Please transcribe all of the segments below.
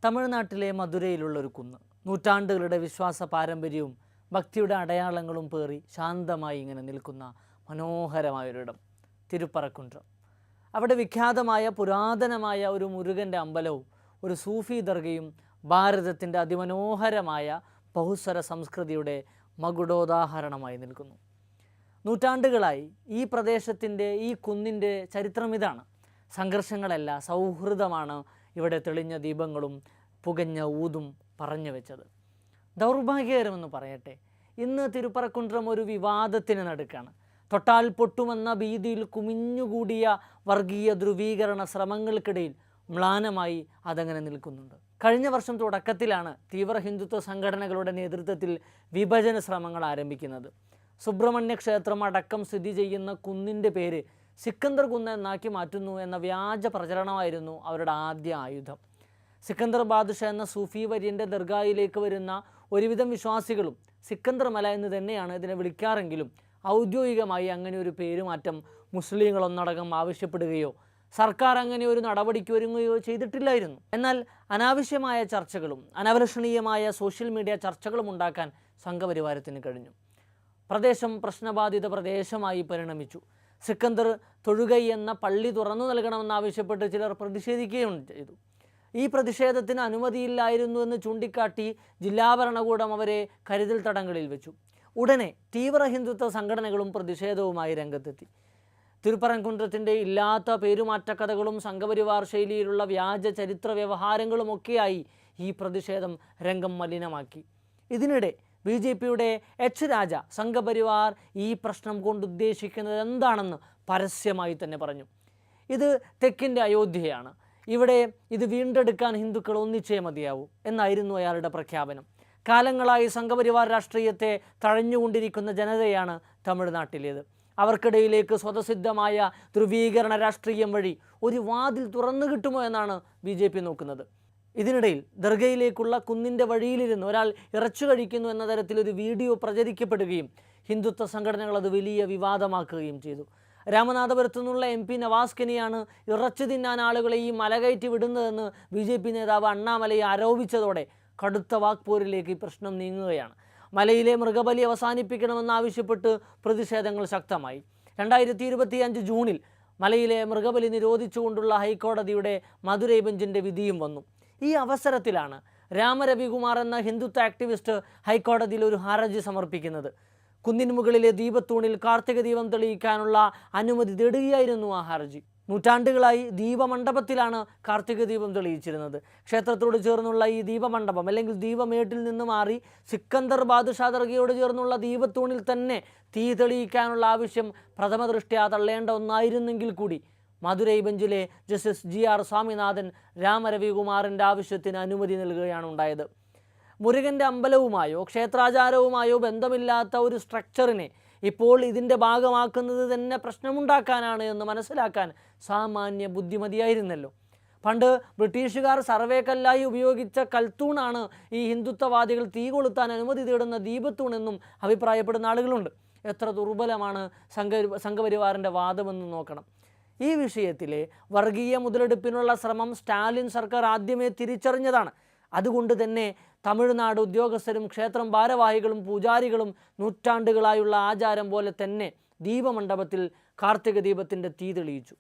തമിഴ്നാട്ടിലെ മധുരയിലുള്ളൊരു കുന്ന് നൂറ്റാണ്ടുകളുടെ വിശ്വാസ പാരമ്പര്യവും ഭക്തിയുടെ അടയാളങ്ങളും പേറി ശാന്തമായി ഇങ്ങനെ നിൽക്കുന്ന മനോഹരമായൊരിടം തിരുപ്പറക്കുൻട്രം. അവിടെ വിഖ്യാതമായ പുരാതനമായ ഒരു മുരുകൻ്റെ അമ്പലവും ഒരു സൂഫി ദർഗയും ഭാരതത്തിൻ്റെ അതിമനോഹരമായ ബഹുസ്വര സംസ്കൃതിയുടെ മകുടോദാഹരണമായി നിൽക്കുന്നു. നൂറ്റാണ്ടുകളായി ഈ പ്രദേശത്തിൻ്റെ ഈ കുന്നിൻ്റെ ചരിത്രം ഇതാണ്. സംഘർഷങ്ങളല്ല, സൗഹൃദമാണ് ഇവിടെ തെളിഞ്ഞ ദീപങ്ങളും പുകഞ്ഞ ഊതും പറഞ്ഞു വെച്ചത്. ദൗർഭാഗ്യകരമെന്ന് പറയട്ടെ, ഇന്ന് തിരുപ്പറക്കുൻട്രം ഒരു വിവാദത്തിന് നടുക്കാണ്. തൊട്ടാൽ പൊട്ടുമെന്ന ഭീതിയിൽ കുമിഞ്ഞുകൂടിയ വർഗീയ ധ്രുവീകരണ ശ്രമങ്ങൾക്കിടയിൽ മ്ലാനമായി അതങ്ങനെ നിൽക്കുന്നുണ്ട്. കഴിഞ്ഞ വർഷം തുടക്കത്തിലാണ് തീവ്ര ഹിന്ദുത്വ സംഘടനകളുടെ നേതൃത്വത്തിൽ വിഭജന ശ്രമങ്ങൾ ആരംഭിക്കുന്നത്. സുബ്രഹ്മണ്യ ക്ഷേത്രം അടക്കം സ്ഥിതി ചെയ്യുന്ന കുന്നിൻ്റെ പേര് സിക്കന്ദർ കുന്ന് എന്നാക്കി മാറ്റുന്നു എന്ന വ്യാജ പ്രചരണമായിരുന്നു അവരുടെ ആദ്യ ആയുധം. സിക്കന്ദർ ബാദുഷ എന്ന സൂഫി വര്യൻ്റെ ദർഗായിലേക്ക് വരുന്ന ഒരുവിധം വിശ്വാസികളും സിക്കന്ദർ മല എന്ന് തന്നെയാണ് ഇതിനെ വിളിക്കാറെങ്കിലും ഔദ്യോഗികമായി അങ്ങനെ ഒരു പേരുമാറ്റം മുസ്ലിങ്ങളൊന്നടങ്കം ആവശ്യപ്പെടുകയോ സർക്കാർ അങ്ങനെ ഒരു നടപടിക്ക് ഒരുങ്ങുകയോ ചെയ്തിട്ടില്ലായിരുന്നു. എന്നാൽ അനാവശ്യമായ ചർച്ചകളും അനവലഷണീയമായ സോഷ്യൽ മീഡിയ ചർച്ചകളും ഉണ്ടാക്കാൻ സംഘപരിവാരത്തിന് കഴിഞ്ഞു. പ്രദേശം പ്രശ്നബാധിത പ്രദേശമായി പരിണമിച്ചു. സിക്കന്ദർ തൊഴുകൈ എന്ന പള്ളി തുറന്നു നൽകണമെന്നാവശ്യപ്പെട്ട് ചിലർ പ്രതിഷേധിക്കുകയും ചെയ്തു. ഈ പ്രതിഷേധത്തിന് അനുമതിയില്ലായിരുന്നു എന്ന് ചൂണ്ടിക്കാട്ടി ജില്ലാ ഭരണകൂടം അവരെ കരുതൽ തടങ്കലിൽ വെച്ചു. ഉടനെ തീവ്ര ഹിന്ദുത്വ സംഘടനകളും പ്രതിഷേധവുമായി രംഗത്തെത്തി. തിരുപ്പറക്കുൻട്രത്തിൻ്റെ ഇല്ലാത്ത പേരുമാറ്റക്കഥകളും സംഘപരിവാർ ശൈലിയിലുള്ള വ്യാജ ചരിത്ര വ്യവഹാരങ്ങളുമൊക്കെയായി ഈ പ്രതിഷേധം രംഗം മലിനമാക്കി. ഇതിനിടെ BJPയുടെ എച്ച് രാജ സംഘപരിവാർ ഈ പ്രശ്നം കൊണ്ട് ഉദ്ദേശിക്കുന്നത് എന്താണെന്ന് പരസ്യമായി തന്നെ പറഞ്ഞു. ഇത് തെക്കിൻ്റെ അയോധ്യയാണ്, ഇവിടെ ഇത് വീണ്ടെടുക്കാൻ ഹിന്ദുക്കൾ ഒന്നിച്ചേ മതിയാവൂ എന്നായിരുന്നു അയാളുടെ പ്രഖ്യാപനം. കാലങ്ങളായി സംഘപരിവാർ രാഷ്ട്രീയത്തെ തഴഞ്ഞുകൊണ്ടിരിക്കുന്ന ജനതയാണ് തമിഴ്നാട്ടിലേത്. അവർക്കിടയിലേക്ക് സ്വതസിദ്ധമായ ധ്രുവീകരണ രാഷ്ട്രീയം വഴി ഒരു വാതിൽ തുറന്നു കിട്ടുമോ എന്നാണ് BJP നോക്കുന്നത്. ഇതിനിടയിൽ ദർഗയിലേക്കുള്ള കുന്നിൻ്റെ വഴിയിലിരുന്ന് ഒരാൾ ഇറച്ചു കഴിക്കുന്നു എന്ന തരത്തിലൊരു വീഡിയോ പ്രചരിക്കപ്പെടുകയും ഹിന്ദുത്വ സംഘടനകൾ അത് വലിയ വിവാദമാക്കുകയും ചെയ്തു. രാമനാഥപുരത്തു നിന്നുള്ള MP നവാസ് കെനിയാണ് ഇറച്ചു തിന്നാൻ ആളുകളെ ഈ മലകയറ്റി വിടുന്നതെന്ന് BJP നേതാവ് അണ്ണാമലയെ ആരോപിച്ചതോടെ കടുത്ത വാക്പോരിലേക്ക് ഈ പ്രശ്നം നീങ്ങുകയാണ്. മലയിലെ മൃഗബലി അവസാനിപ്പിക്കണമെന്നാവശ്യപ്പെട്ട് പ്രതിഷേധങ്ങൾ ശക്തമായി. 2025 ജൂണിൽ മലയിലെ മൃഗബലി നിരോധിച്ചുകൊണ്ടുള്ള ഹൈക്കോടതിയുടെ മധുരൈ ബെഞ്ചിൻ്റെ വിധിയും വന്നു. ഈ അവസരത്തിലാണ് രാമരവികുമാർ എന്ന ഹിന്ദുത്വ ആക്ടിവിസ്റ്റ് ഹൈക്കോടതിയിൽ ഒരു ഹർജി സമർപ്പിക്കുന്നത്. കുന്നിന് മുകളിലെ ദീപത്തൂണിൽ കാർത്തിക ദീപം തെളിയിക്കാനുള്ള അനുമതി തേടുകയായിരുന്നു ആ ഹർജി. നൂറ്റാണ്ടുകളായി ദീപമണ്ഡപത്തിലാണ് കാർത്തിക ദീപം തെളിയിച്ചിരുന്നത്. ക്ഷേത്രത്തോട് ചേർന്നുള്ള ഈ ദീപമണ്ഡപം അല്ലെങ്കിൽ ദീപമേട്ടിൽ നിന്ന് മാറി സിക്കന്ദർ ബാദുഷാ ദർഗയോട് ചേർന്നുള്ള ദീപത്തൂണിൽ തന്നെ തീ തെളിയിക്കാനുള്ള ആവശ്യം പ്രഥമ ദൃഷ്ട്യാ തള്ളേണ്ട ഒന്നായിരുന്നെങ്കിൽ കൂടി മധുരൈ ബെഞ്ചിലെ ജസ്റ്റിസ് GR സ്വാമിനാഥൻ രാമരവികുമാറിൻ്റെ ആവശ്യത്തിന് അനുമതി നൽകുകയാണ് ഉണ്ടായത്. മുരുകൻ്റെ അമ്പലവുമായോ ക്ഷേത്രാചാരവുമായോ ബന്ധമില്ലാത്ത ഒരു സ്ട്രക്ചറിനെ ഇപ്പോൾ ഇതിൻ്റെ ഭാഗമാക്കുന്നത് തന്നെ പ്രശ്നമുണ്ടാക്കാനാണ് എന്ന് മനസ്സിലാക്കാൻ സാമാന്യ ബുദ്ധിമതിയായിരുന്നല്ലോ. പണ്ട് ബ്രിട്ടീഷുകാർ സർവേ കല്ലായി ഉപയോഗിച്ച കൽത്തൂണാണ് ഈ ഹിന്ദുത്വവാദികൾ തീ കൊളുത്താൻ അനുമതി തേടുന്ന ദീപത്തൂണെന്നും അഭിപ്രായപ്പെടുന്ന ആളുകളുണ്ട്. എത്ര ദുർബലമാണ് സംഘപരിവാറിൻ്റെ വാദമെന്ന് നോക്കണം. ഈ വിഷയത്തിലെ വർഗീയ മുതലെടുപ്പിനുള്ള ശ്രമം സ്റ്റാലിൻ സർക്കാർ ആദ്യമേ തിരിച്ചറിഞ്ഞതാണ്. അതുകൊണ്ട് തന്നെ തമിഴ്നാട് ഉദ്യോഗസ്ഥരും ക്ഷേത്രം ഭാരവാഹികളും പൂജാരികളും നൂറ്റാണ്ടുകളായുള്ള ആചാരം പോലെ തന്നെ ദീപമണ്ഡപത്തിൽ കാർത്തിക ദീപത്തിൻ്റെ തീ തെളിയിച്ചു.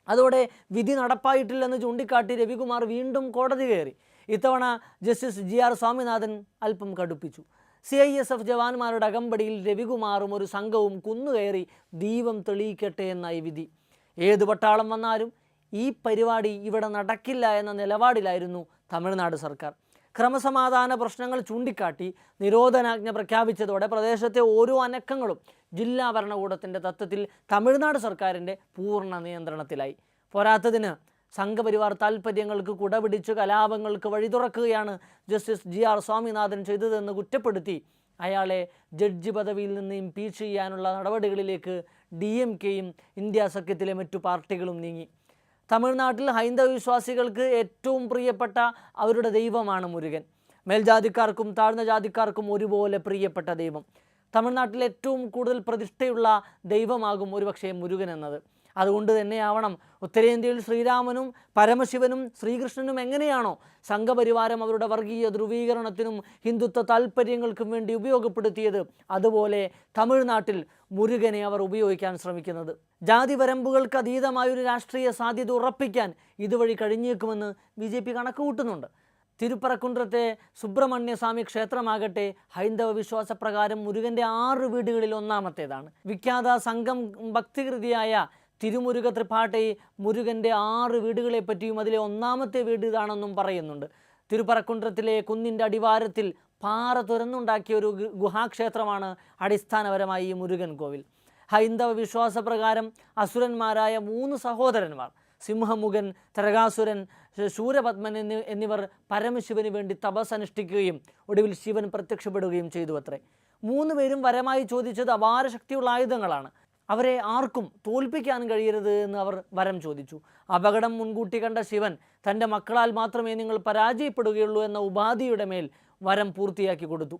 അതോടെ വിധി നടപ്പായിട്ടില്ലെന്ന് ചൂണ്ടിക്കാട്ടി രവികുമാർ വീണ്ടും കോടതി കയറി. ഇത്തവണ ജസ്റ്റിസ് GR സ്വാമിനാഥൻ അല്പം കടുപ്പിച്ചു. CISF ജവാന്മാരുടെ അകമ്പടിയിൽ രവികുമാറും ഒരു സംഘവും കുന്നുകയറി ദീപം തെളിയിക്കട്ടെ എന്നായി വിധി. ഏത് പട്ടാളം വന്നാലും ഈ പരിപാടി ഇവിടെ നടക്കില്ല എന്ന നിലപാടിലായിരുന്നു തമിഴ്നാട് സർക്കാർ. ക്രമസമാധാന പ്രശ്നങ്ങൾ ചൂണ്ടിക്കാട്ടി നിരോധനാജ്ഞ പ്രഖ്യാപിച്ചതോടെ പ്രദേശത്തെ ഓരോ അനക്കങ്ങളും ജില്ലാ ഭരണകൂടത്തിൻ്റെ തത്വത്തിൽ തമിഴ്നാട് സർക്കാരിൻ്റെ പൂർണ്ണ നിയന്ത്രണത്തിലായി. പോരാത്തതിന് സംഘപരിവാർ താൽപ്പര്യങ്ങൾക്ക് കുടപിടിച്ച് കലാപങ്ങൾക്ക് വഴി തുറക്കുകയാണ് ജസ്റ്റിസ് GR സ്വാമിനാഥൻ ചെയ്തതെന്ന് കുറ്റപ്പെടുത്തി അയാളെ ജഡ്ജി പദവിയിൽ നിന്ന് ഇംപീച്ച് ചെയ്യാനുള്ള നടപടികളിലേക്ക് DMKയും ഇന്ത്യ സഖ്യത്തിലെ മറ്റു പാർട്ടികളും നീങ്ങി. തമിഴ്നാട്ടിൽ ഹൈന്ദവ വിശ്വാസികൾക്ക് ഏറ്റവും പ്രിയപ്പെട്ട അവരുടെ ദൈവമാണ് മുരുകൻ. മേൽജാതിക്കാർക്കും താഴ്ന്ന ജാതിക്കാർക്കും ഒരുപോലെ പ്രിയപ്പെട്ട ദൈവം. തമിഴ്നാട്ടിൽ ഏറ്റവും കൂടുതൽ പ്രതിഷ്ഠയുള്ള ദൈവമാകും ഒരുപക്ഷെ മുരുകൻ എന്നത്. അതുകൊണ്ട് തന്നെയാവണം ഉത്തരേന്ത്യയിൽ ശ്രീരാമനും പരമശിവനും ശ്രീകൃഷ്ണനും എങ്ങനെയാണോ സംഘപരിവാരം അവരുടെ വർഗീയ ധ്രുവീകരണത്തിനും ഹിന്ദുത്വ താൽപ്പര്യങ്ങൾക്കും വേണ്ടി ഉപയോഗപ്പെടുത്തിയത്, അതുപോലെ തമിഴ്നാട്ടിൽ മുരുകനെ അവർ ഉപയോഗിക്കാൻ ശ്രമിക്കുന്നത്. ജാതി വരമ്പുകൾക്ക് അതീതമായൊരു രാഷ്ട്രീയ സാധ്യത ഉറപ്പിക്കാൻ ഇതുവഴി കഴിഞ്ഞേക്കുമെന്ന് BJP കണക്കുകൂട്ടുന്നുണ്ട്. തിരുപ്പറക്കുன்றത്തെ സുബ്രഹ്മണ്യസ്വാമി ക്ഷേത്രമാകട്ടെ ഹൈന്ദവ വിശ്വാസപ്രകാരം മുരുകൻ്റെ 6 വീടുകളിൽ ഒന്നാമത്തേതാണ്. വിഖ്യാത സംഘം ഭക്തികൃതിയായ തിരുമുരുക ത്രിപാഠി മുരുകൻ്റെ 6 വീടുകളെ പറ്റിയും അതിലെ ഒന്നാമത്തെ വീട് ഇതാണെന്നും പറയുന്നുണ്ട്. തിരുപ്പറക്കുன்றത്തിലെ കുന്നിൻ്റെ അടിവാരത്തിൽ പാറ തുരന്നുണ്ടാക്കിയ ഒരു ഗുഹാക്ഷേത്രമാണ് അടിസ്ഥാനപരമായി ഈ മുരുകൻ കോവിൽ. ഹൈന്ദവ വിശ്വാസപ്രകാരം അസുരന്മാരായ 3 സഹോദരന്മാർ സിംഹമുഖൻ, തരകാസുരൻ, ശൂരപത്മൻ എന്നിവർ പരമശിവന് വേണ്ടി തപസ് അനുഷ്ഠിക്കുകയും ഒടുവിൽ ശിവൻ പ്രത്യക്ഷപ്പെടുകയും ചെയ്തു അത്രേ. 3 പേരും വരമായി ചോദിച്ചത് അപാര ശക്തിയുള്ള ആയുധങ്ങളാണ്. അവരെ ആർക്കും തോൽപ്പിക്കാൻ കഴിയരുത് എന്ന് അവർ വരം ചോദിച്ചു. അപകടം മുൻകൂട്ടി കണ്ട ശിവൻ തൻ്റെ മക്കളാൽ മാത്രമേ നിങ്ങൾ പരാജയപ്പെടുകയുള്ളൂ എന്ന ഉപാധിയുടെ മേൽ വരം പൂർത്തിയാക്കി കൊടുത്തു.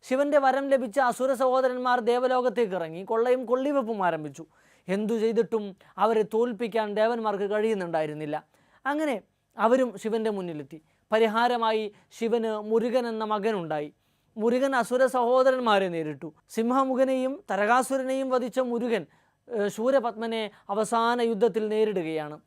ശിവൻ്റെ വരം ലഭിച്ച അസുര സഹോദരന്മാർ ദേവലോകത്തേക്ക് ഇറങ്ങി കൊള്ളയും കൊള്ളിവെപ്പും ആരംഭിച്ചു. എന്തു ചെയ്തിട്ടും അവരെ തോൽപ്പിക്കാൻ ദേവന്മാർക്ക് കഴിയുന്നുണ്ടായിരുന്നില്ല. അങ്ങനെ അവരും ശിവൻ്റെ മുന്നിലെത്തി. പരിഹാരമായി ശിവന് മുരുകൻ എന്ന മകനുണ്ടായി. മുരുകൻ അസുര സഹോദരന്മാരെ നേരിട്ടു. സിംഹമുഖനെയും തരകാസുരനെയും വധിച്ച മുരുകൻ ശൂരപത്മനെ അവസാന യുദ്ധത്തിൽ നേരിടുകയാണ്.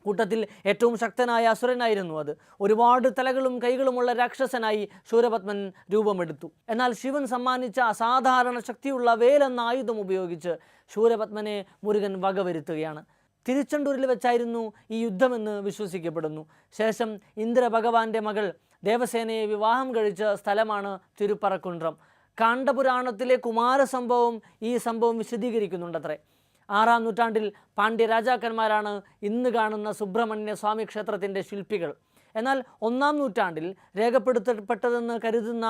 കൂട്ടത്തിൽ ഏറ്റവും ശക്തനായ അസുരനായിരുന്നു അത്. ഒരുപാട് തലകളും കൈകളുമുള്ള രാക്ഷസനായി ശൂരപത്മൻ രൂപമെടുത്തു. എന്നാൽ ശിവൻ സമ്മാനിച്ച അസാധാരണ ശക്തിയുള്ള വേലെന്ന ആയുധം ഉപയോഗിച്ച് ശൂരപത്മനെ മുരുകൻ വകവരുത്തുകയാണ്. തിരുച്ചെണ്ടൂരിൽ വെച്ചായിരുന്നു ഈ യുദ്ധമെന്ന് വിശ്വസിക്കപ്പെടുന്നു. ശേഷം ഇന്ദ്രഭഗവാന്റെ മകൾ ദേവസേനയെ വിവാഹം കഴിച്ച സ്ഥലമാണ് തിരുപ്പറക്കുன்றம். കാണ്ഡപുരാണത്തിലെ കുമാരസംഭവം ഈ സംഭവം വിശദീകരിക്കുന്നുണ്ടത്രേ. 6-ാം നൂറ്റാണ്ടിൽ പാണ്ഡ്യ രാജാക്കന്മാരാണ് ഇന്ന് കാണുന്ന സുബ്രഹ്മണ്യ സ്വാമി ക്ഷേത്രത്തിൻ്റെ ശില്പികൾ. എന്നാൽ 1-ാം നൂറ്റാണ്ടിൽ രേഖപ്പെടുത്തപ്പെട്ടതെന്ന് കരുതുന്ന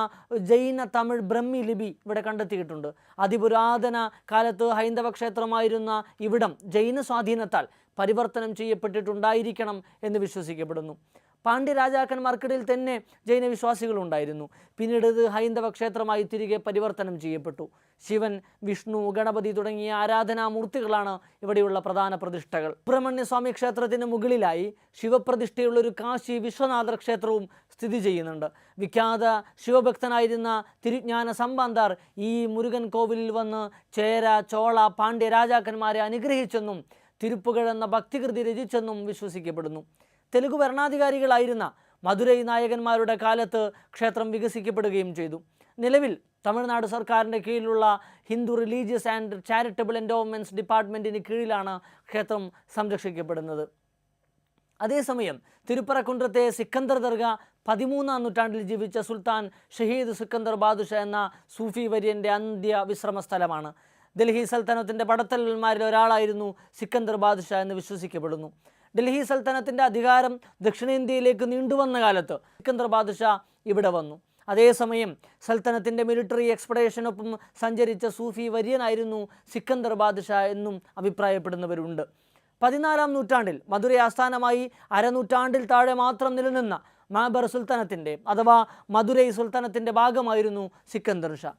ജൈന തമിഴ് ബ്രഹ്മി ലിപി ഇവിടെ കണ്ടെത്തിയിട്ടുണ്ട്. അതിപുരാതന കാലത്ത് ഹൈന്ദവ ക്ഷേത്രമായിരുന്ന ഇവിടം ജൈന സ്വാധീനത്താൽ പരിവർത്തനം ചെയ്യപ്പെട്ടിട്ടുണ്ടായിരിക്കണം എന്ന് വിശ്വസിക്കപ്പെടുന്നു. പാണ്ഡ്യ രാജാക്കന്മാർക്കിടയിൽ തന്നെ ജൈന വിശ്വാസികളുണ്ടായിരുന്നു. പിന്നീട് ഇത് ഹൈന്ദവ ക്ഷേത്രമായി തിരികെ പരിവർത്തനം ചെയ്യപ്പെട്ടു. ശിവൻ, വിഷ്ണു, ഗണപതി തുടങ്ങിയ ആരാധനാമൂർത്തികളാണ് ഇവിടെയുള്ള പ്രധാന പ്രതിഷ്ഠകൾ. സുബ്രഹ്മണ്യസ്വാമി ക്ഷേത്രത്തിന് മുകളിലായി ശിവപ്രതിഷ്ഠയുള്ളൊരു കാശി വിശ്വനാഥർ ക്ഷേത്രവും സ്ഥിതി ചെയ്യുന്നുണ്ട്. വിഖ്യാത ശിവഭക്തനായിരുന്ന തിരുജ്ഞാന സമ്പാന്താർ ഈ മുരുകൻ കോവിലിൽ വന്ന് ചേര, ചോള, പാണ്ഡ്യ രാജാക്കന്മാരെ അനുഗ്രഹിച്ചെന്നും തിരുപ്പുകഴ എന്ന ഭക്തികൃതി രചിച്ചെന്നും വിശ്വസിക്കപ്പെടുന്നു. തെലുഗു ഭരണാധികാരികളായിരുന്ന മധുരൈ നായകന്മാരുടെ കാലത്ത് ക്ഷേത്രം വികസിക്കപ്പെടുകയും ചെയ്തു. നിലവിൽ തമിഴ്നാട് സർക്കാരിൻ്റെ കീഴിലുള്ള ഹിന്ദു റിലീജിയസ് ആൻഡ് ചാരിറ്റബിൾ എൻഡോവ്മെൻറ്റ്സ് ഡിപ്പാർട്ട്മെൻറ്റിന് കീഴിലാണ് ക്ഷേത്രം സംരക്ഷിക്കപ്പെടുന്നത്. അതേസമയം തിരുപ്പറക്കുன்றത്തെ സിക്കന്ദർ ദർഗ 13-ാം നൂറ്റാണ്ടിൽ ജീവിച്ച സുൽത്താൻ ഷഹീദ് സിക്കന്ദർ ബാദുഷ എന്ന സൂഫി വര്യൻ്റെ അന്ത്യ വിശ്രമ സ്ഥലമാണ്. ഡൽഹി സൽത്തനത്തിൻ്റെ പടത്തലവന്മാരിൽ ഒരാളായിരുന്നു സിക്കന്ദർ ബാദുഷ എന്ന് വിശ്വസിക്കപ്പെടുന്നു. ഡൽഹി സൽത്തനത്തിൻ്റെ അധികാരം ദക്ഷിണേന്ത്യയിലേക്ക് നീണ്ടുവന്ന കാലത്ത് സിക്കന്ദർ ബാദുഷ ഇവിടെ വന്നു. അതേസമയം സൽത്തനത്തിൻ്റെ മിലിറ്ററി എക്സ്പെഡീഷനൊപ്പം സഞ്ചരിച്ച സൂഫി വര്യനായിരുന്നു സിക്കന്ദർ ബാദുഷ എന്നും അഭിപ്രായപ്പെടുന്നവരുണ്ട്. 14-ാം നൂറ്റാണ്ടിൽ മധുര ആസ്ഥാനമായി അരനൂറ്റാണ്ടിൽ താഴെ മാത്രം നിലനിന്ന മാബർ സുൽത്താനത്തിൻ്റെ അഥവാ മധുരൈ സുൽത്താനത്തിൻ്റെ ഭാഗമായിരുന്നു സിക്കന്ദർ ഷാ.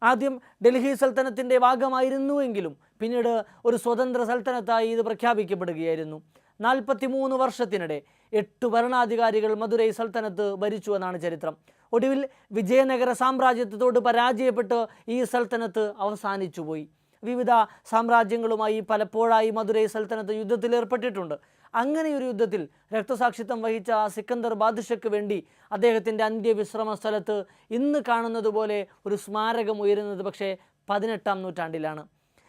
ആദ്യം ഡൽഹി സൽത്തനത്തിൻ്റെ ഭാഗമായിരുന്നുവെങ്കിലും പിന്നീട് ഒരു സ്വതന്ത്ര സൽത്തനത്തായി ഇത് പ്രഖ്യാപിക്കപ്പെടുകയായിരുന്നു. 43 വർഷത്തിനിടെ 8 ഭരണാധികാരികൾ മധുരൈ സൽത്തനത്ത് ഭരിച്ചു എന്നാണ് ചരിത്രം. ഒടുവിൽ വിജയനഗര സാമ്രാജ്യത്തോട് പരാജയപ്പെട്ട് ഈ സൽത്തനത്ത് അവസാനിച്ചുപോയി. വിവിധ സാമ്രാജ്യങ്ങളുമായി പലപ്പോഴായി മധുരൈ സൽത്തനത്ത് യുദ്ധത്തിലേർപ്പെട്ടിട്ടുണ്ട്. അങ്ങനെയൊരു യുദ്ധത്തിൽ രക്തസാക്ഷിത്വം വഹിച്ച സിക്കന്ദർ ബാദുഷയ്ക്ക് വേണ്ടി അദ്ദേഹത്തിൻ്റെ അന്ത്യവിശ്രമ സ്ഥലത്ത് ഇന്ന് കാണുന്നത് പോലെ ഒരു സ്മാരകം ഉയരുന്നത് പക്ഷേ 18-ാം നൂറ്റാണ്ടിലാണ്.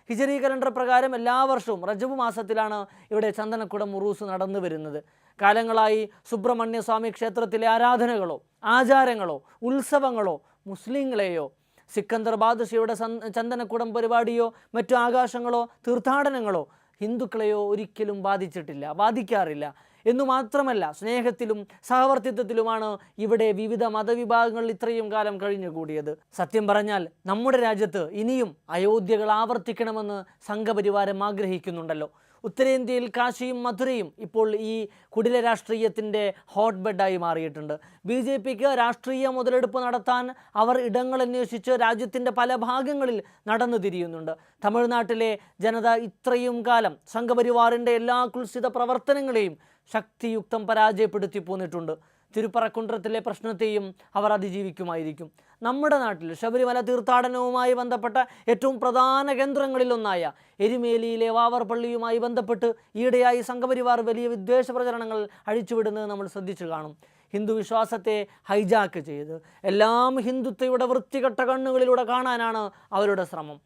ഹിജറി കലണ്ടർ പ്രകാരം എല്ലാ വർഷവും റജബ് മാസത്തിലാണ് ഇവിടെ ചന്ദനക്കുടം ഉറൂസ് നടന്നു വരുന്നത്. കാലങ്ങളായി സുബ്രഹ്മണ്യ സ്വാമി ക്ഷേത്രത്തിലെ ആരാധനകളോ ആചാരങ്ങളോ ഉത്സവങ്ങളോ മുസ്ലിങ്ങളെയോ സിക്കന്ദർ ബാദുഷയുടെ ചന്ദനക്കുടം പരിപാടിയോ മറ്റു ആഘോഷങ്ങളോ തീർത്ഥാടനങ്ങളോ ഹിന്ദുക്കളെയോ ഒരിക്കലും ബാധിക്കാറില്ല എന്നു മാത്രമല്ല, സ്നേഹത്തിലും സഹവർത്തിത്വത്തിലുമാണ് ഇവിടെ വിവിധ മതവിഭാഗങ്ങൾ ഇത്രയും കാലം കഴിഞ്ഞുകൂടിയത്. സത്യം പറഞ്ഞാൽ നമ്മുടെ രാജ്യത്ത് ഇനിയും അയോധ്യകൾ ആവർത്തിക്കണമെന്ന് സംഘപരിവാരം ആഗ്രഹിക്കുന്നുണ്ടല്ലോ. ഉത്തരേന്ത്യയിൽ കാശിയും മധുരയും ഇപ്പോൾ ഈ കുടില രാഷ്ട്രീയത്തിൻ്റെ ഹോട്ട് ബെഡായി മാറിയിട്ടുണ്ട്. BJPക്ക് രാഷ്ട്രീയ മുതലെടുപ്പ് നടത്താൻ അവർ ഇടങ്ങൾ അന്വേഷിച്ച് രാജ്യത്തിൻ്റെ പല ഭാഗങ്ങളിൽ നടന്നു തിരിയുന്നുണ്ട്. തമിഴ്നാട്ടിലെ ജനത ഇത്രയും കാലം സംഘപരിവാറിൻ്റെ എല്ലാ കുൽസിത പ്രവർത്തനങ്ങളെയും ശക്തിയുക്തം പരാജയപ്പെടുത്തി പോന്നിട്ടുണ്ട്. തിരുപ്പറക്കുன்றത്തിലെ പ്രശ്നത്തെയും അവർ അതിജീവിക്കുമായിരിക്കും. നമ്മുടെ നാട്ടിൽ ശബരിമല തീർത്ഥാടനവുമായി ബന്ധപ്പെട്ട ഏറ്റവും പ്രധാന കേന്ദ്രങ്ങളിലൊന്നായ എരുമേലിയിലെ വാവർ പള്ളിയുമായി ബന്ധപ്പെട്ട് ഈയിടെയായി സംഘപരിവാർ വലിയ വിദ്വേഷ പ്രചരണങ്ങൾ അഴിച്ചുവിടുന്നത് നമ്മൾ ശ്രദ്ധിച്ചു കാണും. ഹിന്ദു വിശ്വാസത്തെ ഹൈജാക്ക് ചെയ്ത് എല്ലാം ഹിന്ദുത്വയുടെ വൃത്തികെട്ട കണ്ണുകളിലൂടെ കാണാനാണ് അവരുടെ ശ്രമം.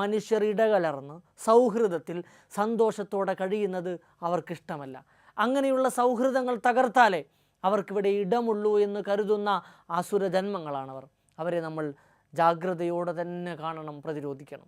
മനുഷ്യർ ഇടകലർന്ന് സൗഹൃദത്തിൽ സന്തോഷത്തോടെ കഴിയുന്നത് അവർക്കിഷ്ടമല്ല. അങ്ങനെയുള്ള സൗഹൃദങ്ങൾ തകർത്താലേ അവർക്കിവിടെ ഇടമുള്ളൂ എന്ന് കരുതുന്ന ആസുരജന്മങ്ങളാണവർ. അവരെ നമ്മൾ ജാഗ്രതയോടെ തന്നെ കാണണം, പ്രതിരോധിക്കണം.